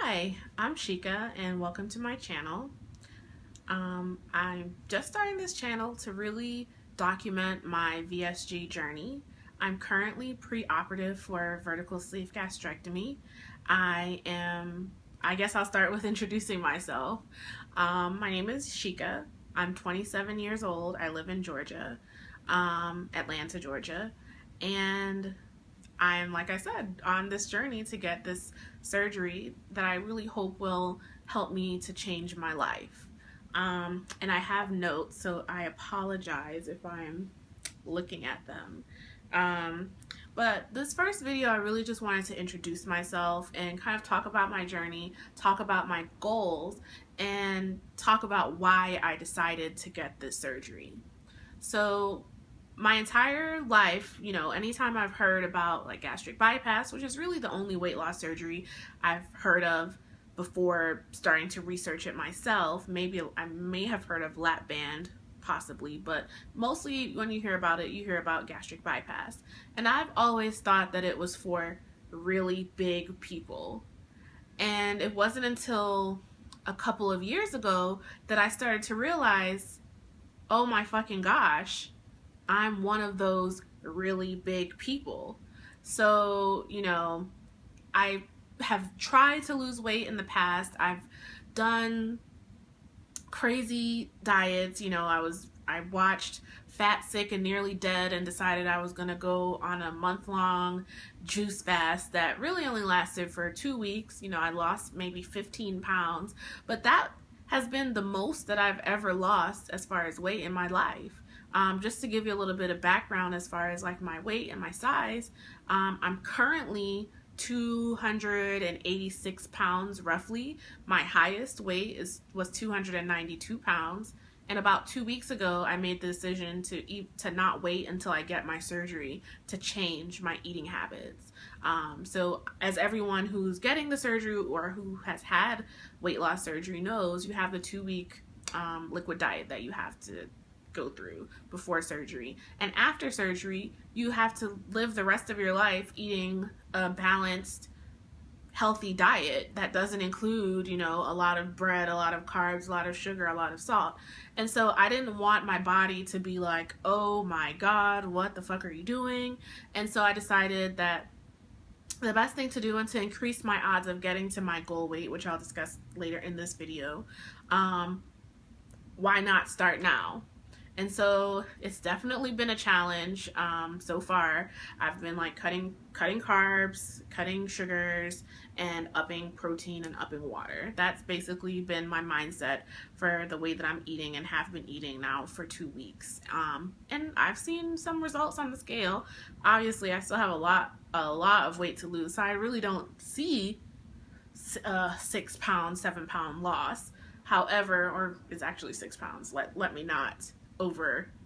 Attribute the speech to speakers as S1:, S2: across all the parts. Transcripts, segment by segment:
S1: Hi, I'm Shika and welcome to my channel. I'm just starting this channel to really document my VSG journey. I'm currently pre-operative for vertical sleeve gastrectomy. I guess I'll start with introducing myself. My name is Shika. I'm 27 years old. I live in Georgia, Atlanta, Georgia, and I'm, like I said, on this journey to get this surgery that I really hope will help me to change my life. And I have notes, so I apologize if I'm looking at them. But this first video, I really just wanted to introduce myself and kind of talk about my journey, talk about my goals, and talk about why I decided to get this surgery. So my entire life, anytime I've heard about like gastric bypass, which is really the only weight loss surgery I've heard of before starting to research it myself, maybe I may have heard of lap band, possibly, but mostly when you hear about it, you hear about gastric bypass. And I've always thought that it was for really big people. And it wasn't until a couple of years ago that I started to realize, oh my fucking gosh, I'm one of those really big people. So, I have tried to lose weight in the past. I've done crazy diets. I watched Fat, Sick, and Nearly Dead and decided I was gonna go on a month-long juice fast that really only lasted for 2 weeks. I lost maybe 15 pounds, but that has been the most that I've ever lost as far as weight in my life. Just to give you a little bit of background as far as like my weight and my size, I'm currently 286 pounds roughly. My highest weight was 292 pounds. And about 2 weeks ago, I made the decision to not wait until I get my surgery to change my eating habits. So as everyone who's getting the surgery or who has had weight loss surgery knows, you have the 2-week liquid diet that you have to go through before surgery. And after surgery, you have to live the rest of your life eating a balanced, healthy diet that doesn't include, a lot of bread, a lot of carbs, a lot of sugar, a lot of salt. And so I didn't want my body to be like, oh my God, what the fuck are you doing? And so I decided that the best thing to do and to increase my odds of getting to my goal weight, which I'll discuss later in this video, why not start now? And so it's definitely been a challenge so far. I've been like cutting carbs, cutting sugars, and upping protein and upping water. That's basically been my mindset for the way that I'm eating and have been eating now for 2 weeks. And I've seen some results on the scale. Obviously, I still have a lot of weight to lose, so I really don't see 6 pound, 7 pound loss. However, or it's actually 6 pounds. Let me not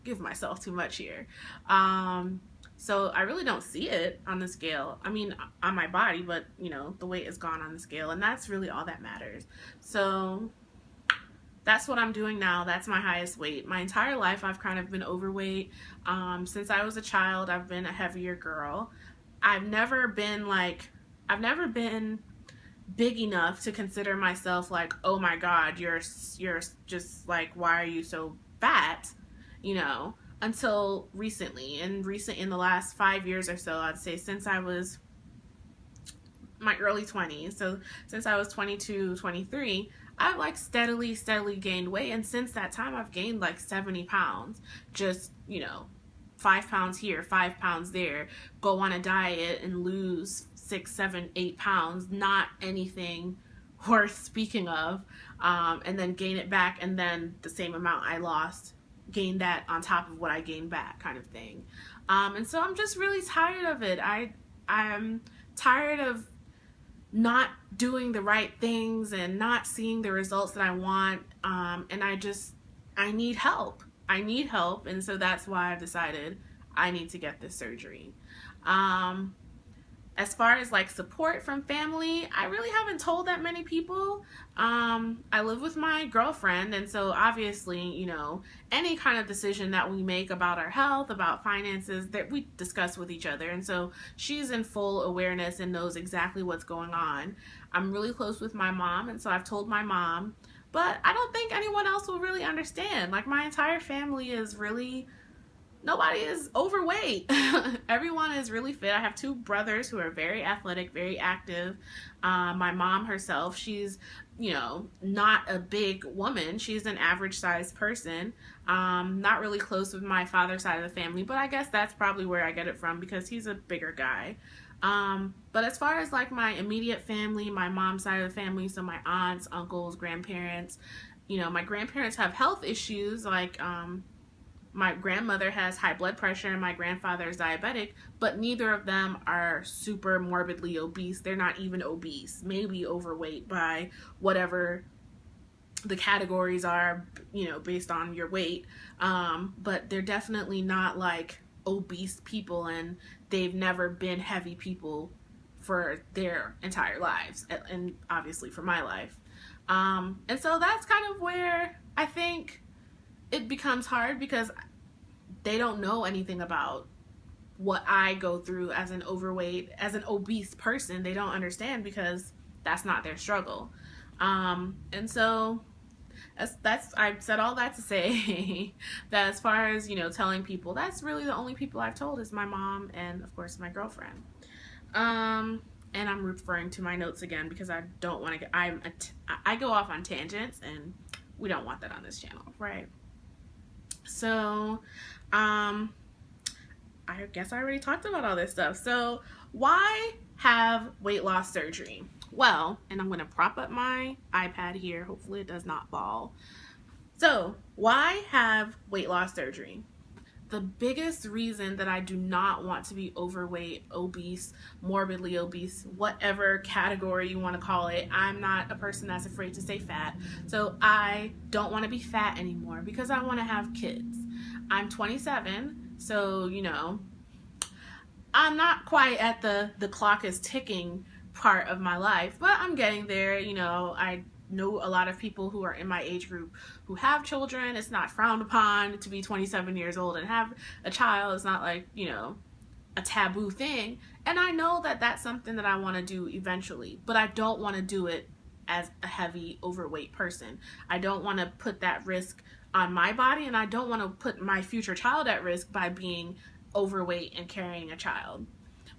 S1: give myself too much here. So I really don't see it on the scale. I mean, on my body, but the weight is gone on the scale, and that's really all that matters. So that's what I'm doing now. That's my highest weight. My entire life, I've kind of been overweight. Since I was a child, I've been a heavier girl. I've never been big enough to consider myself like, oh my God, you're just like, why are you so fat? Until recently. In the last 5 years or so, I'd say, since I was my early 20s, so since I was 22, 23, I've like steadily gained weight. And since that time, I've gained like 70 pounds. Just, 5 pounds here, 5 pounds there. Go on a diet and lose 6, 7, 8 pounds. Not anything worth speaking of. And then gain it back, and then the same amount I lost, gain that on top of what I gained back, kind of thing. And so I'm just really tired of it. I'm tired of not doing the right things and not seeing the results that I want. And I need help. And so that's why I've decided I need to get this surgery. As far as like support from family, I really haven't told that many people. I live with my girlfriend, and so obviously, you know, any kind of decision that we make about our health, about finances, that we discuss with each other. And so she's in full awareness and knows exactly what's going on. I'm really close with my mom, and so I've told my mom, but I don't think anyone else will really understand. Like, my entire family is really, nobody is overweight. Everyone is really fit. I have two brothers who are very athletic, very active. My mom herself, she's, you know, not a big woman. She's an average sized person. Not really close with my father's side of the family, but I guess that's probably where I get it from, because he's a bigger guy. But as far as like my immediate family, my mom's side of the family, so my aunts, uncles, grandparents, you know, my grandparents have health issues, like, my grandmother has high blood pressure and my grandfather is diabetic, but neither of them are super morbidly obese. They're not even obese, maybe overweight by whatever the categories are, you know, based on your weight. But they're definitely not like obese people, and they've never been heavy people for their entire lives, and obviously for my life. And so that's kind of where I think it becomes hard, because they don't know anything about what I go through as an overweight, as an obese person. They don't understand, because that's not their struggle. And so that's I said all that to say that as far as, you know, telling people, that's really the only people I've told is my mom and of course my girlfriend. And I'm referring to my notes again because I don't want to get, I go off on tangents, and we don't want that on this channel, right? So, I guess I already talked about all this stuff. So why have weight loss surgery? Well, and I'm going to prop up my iPad here. Hopefully it does not fall. So why have weight loss surgery? The biggest reason that I do not want to be overweight, obese, morbidly obese, whatever category you want to call it. I'm not a person that's afraid to say fat. So I don't want to be fat anymore because I want to have kids. I'm 27, so, you know, I'm not quite at the clock is ticking part of my life, but I'm getting there. You know, I know a lot of people who are in my age group who have children. It's not frowned upon to be 27 years old and have a child. It's not like, you know, a taboo thing. And I know that that's something that I want to do eventually, but I don't want to do it as a heavy overweight person. I don't want to put that risk on my body, and I don't want to put my future child at risk by being overweight and carrying a child.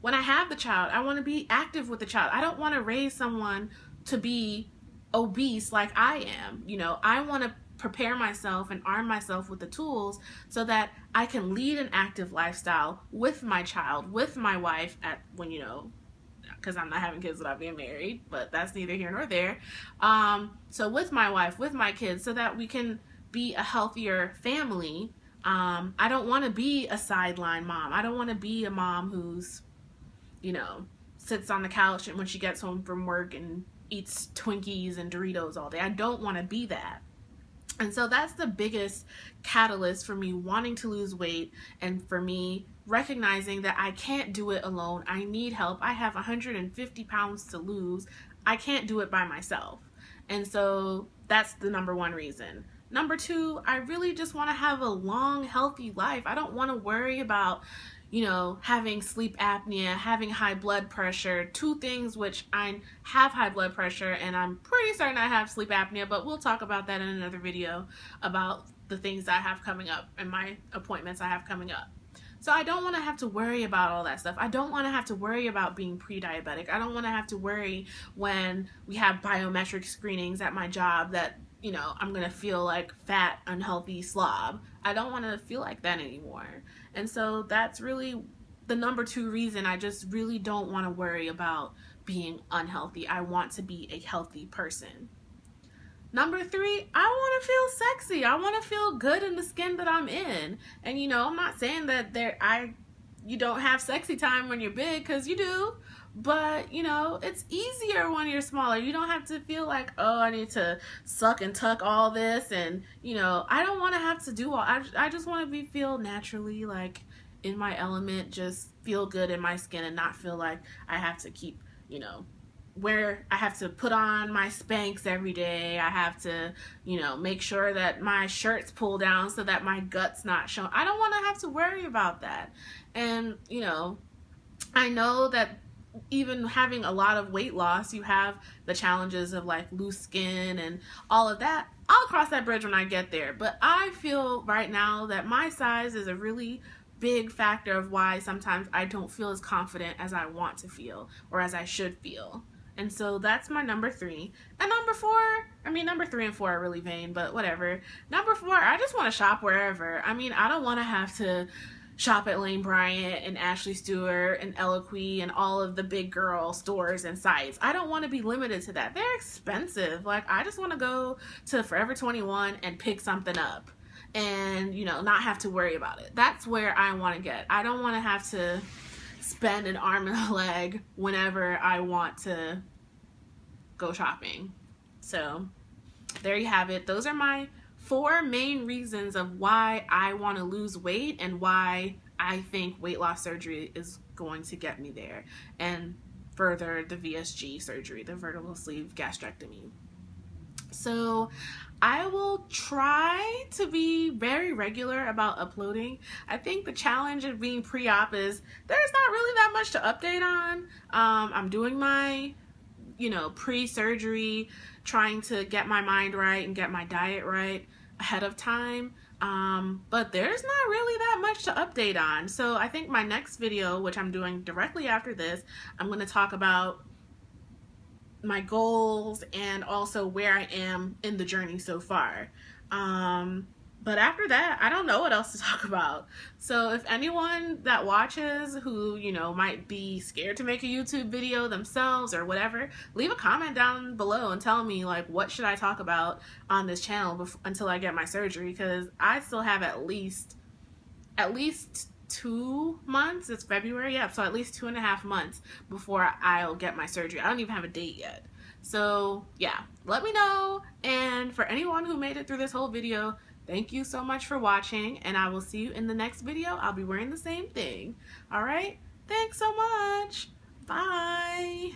S1: When I have the child, I want to be active with the child. I don't want to raise someone to be obese like I am. You know, I want to prepare myself and arm myself with the tools so that I can lead an active lifestyle with my child, with my wife at when, you know, because I'm not having kids without being married, but that's neither here nor there. So with my wife, with my kids, so that we can be a healthier family. I don't want to be a sideline mom. I don't want to be a mom who's, you know, sits on the couch and when she gets home from work and eats Twinkies and Doritos all day. I don't want to be that. And so that's the biggest catalyst for me wanting to lose weight, and for me recognizing that I can't do it alone. I need help. I have 150 pounds to lose. I can't do it by myself. And so that's the number one reason. Number two, I really just want to have a long, healthy life. I don't want to worry about, you know, having sleep apnea, having high blood pressure, two things which I have high blood pressure and I'm pretty certain I have sleep apnea, but we'll talk about that in another video about the things I have coming up and my appointments I have coming up. So I don't want to have to worry about all that stuff. I don't want to have to worry about being pre-diabetic. I don't want to have to worry when we have biometric screenings at my job that, you know, I'm going to feel like fat, unhealthy slob. I don't want to feel like that anymore. And so that's really the number two reason. I just really don't want to worry about being unhealthy. I want to be a healthy person. Number three, I want to feel sexy. I want to feel good in the skin that I'm in. And, you know, I'm not saying that you don't have sexy time when you're big, because you do. But, you know, it's easier when you're smaller. You don't have to feel like, oh, I need to suck and tuck all this. And, you know, I don't want to have to do all. I just want to feel naturally, like, in my element, just feel good in my skin and not feel like I have to keep, you know, where I have to put on my Spanx every day. I have to, you know, make sure that my shirt's pulled down so that my gut's not shown. I don't want to have to worry about that. And, you know, I know that even having a lot of weight loss, you have the challenges of like loose skin and all of that. I'll cross that bridge when I get there. But I feel right now that my size is a really big factor of why sometimes I don't feel as confident as I want to feel or as I should feel. And so that's my number 3. And number 4, I mean, number 3 and 4 are really vain, but whatever. Number 4, I just want to shop wherever. I mean, I don't want to have to shop at Lane Bryant and Ashley Stewart and Eloquii and all of the big girl stores and sites. I don't want to be limited to that. They're expensive. Like, I just want to go to Forever 21 and pick something up and, you know, not have to worry about it. That's where I want to get. I don't want to have to spend an arm and a leg whenever I want to go shopping. So there you have it. Those are my 4 main reasons of why I want to lose weight and why I think weight loss surgery is going to get me there, and further the VSG surgery, the vertical sleeve gastrectomy. So I will try to be very regular about uploading. I think the challenge of being pre-op is there's not really that much to update on. I'm doing my, you know, pre-surgery, trying to get my mind right and get my diet right ahead of time. But there's not really that much to update on. So I think my next video, which I'm doing directly after this, I'm going to talk about my goals and also where I am in the journey so far. But after that, I don't know what else to talk about. So if anyone that watches who, you know, might be scared to make a YouTube video themselves or whatever, leave a comment down below and tell me, like, what should I talk about on this channel until I get my surgery, because I still have at least 2 months. It's February, yeah, so at least 2.5 months before I'll get my surgery. I don't even have a date yet. So yeah, let me know. And for anyone who made it through this whole video, thank you so much for watching, and I will see you in the next video. I'll be wearing the same thing. All right, thanks so much. Bye.